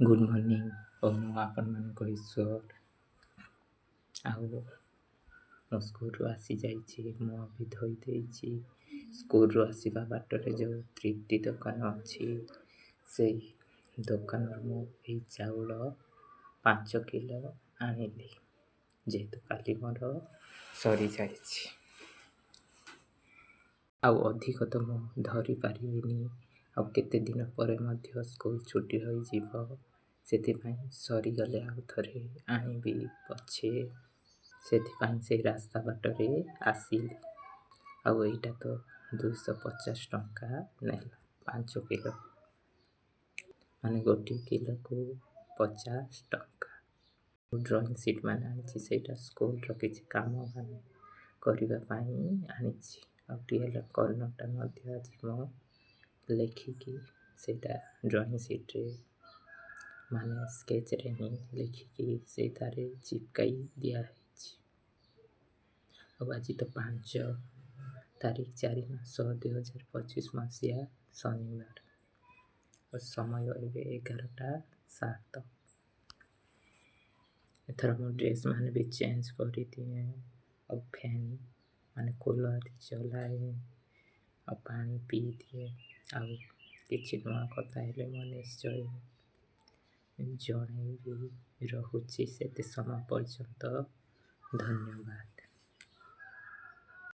Good morning ଓ ମୁଁ ଆପଣମାନଙ୍କ ଈଶ୍ୱର। ଆଉ ମୁଁ ସ୍କୁଲରୁ ଆସିଯାଇଛି, ମୁଁ ବି ଧୋଇ ଦେଇଛି। ସ୍କୁଲରୁ ଆସିବା ବାଟରେ ଯେଉଁ ତୃପ୍ତି ଦୋକାନ ଅଛି, ସେଇ ଦୋକାନରୁ ମୁଁ ଏଇ ଚାଉଳ 5 କିଲୋ ଆଣିଲି, ଯେହେତୁ କାଲି ମୋର ସରିଯାଇଛି। ଆଉ ଅଧିକ ତ ମୁଁ ଧରି ପାରିବିନି, ଆଉ କେତେ ଦିନ ପରେ ମଧ୍ୟ ସ୍କୁଲ ଛୁଟି ହୋଇଯିବ। ସେଥିପାଇଁ ସରିଗଲେ ଆଉ ଥରେ ଆଣିବି ପଛେ। ସେଥିପାଇଁ ସେଇ ରାସ୍ତା ବାଟରେ ଆସିଲି। ଆଉ ଏଇଟା ତ 250 ଟଙ୍କା ନେଲା 5 କିଲୋ, ମାନେ 1 କିଲୋକୁ 50 ଟଙ୍କା। ଡ୍ରଇଂ ସିଟ୍ ମାନେ ଆଣିଛି, ସେଇଟା ସ୍କୁଲର କିଛି କାମ ମାନେ କରିବା ପାଇଁ ଆଣିଛି। ଆଉ ଟିଏଲ୍ କର୍ଣ୍ଣରଟା ମଧ୍ୟ ଆଜି ମୁଁ ଲେଖିକି ସେଇଟା ଡ୍ରଇଂ ସିଟ୍ରେ ମାନେ ସ୍କେଚ୍ରେ ହିଁ ଲେଖିକି ସେଇଟାରେ ଚିପକାଇ ଦିଆହେଇଛି। ଆଉ ଆଜି ତ 5 ତାରିଖ 4 ମାସ 2025 ମସିହା ଶନିବାର। ଆଉ ସମୟ ଏବେ 11ଟା 7। ଏଥର ମୁଁ ଡ୍ରେସ୍ ମାନେ ବି ଚେଞ୍ଜ କରିଦିଏ। ଆଉ ଫ୍ୟାନ୍ ମାନେ କୁଲର୍ ଚଲାଏ, ଆଉ ପାଣି ପିଇଦିଏ। ଆଉ କିଛି ନୂଆ କଥା ହେଲେ ମୁଁ ନିଶ୍ଚୟ ଜଣେଇବି। ରହୁଛି ସେତେ ସମୟ ପର୍ଯ୍ୟନ୍ତ, ଧନ୍ୟବାଦ।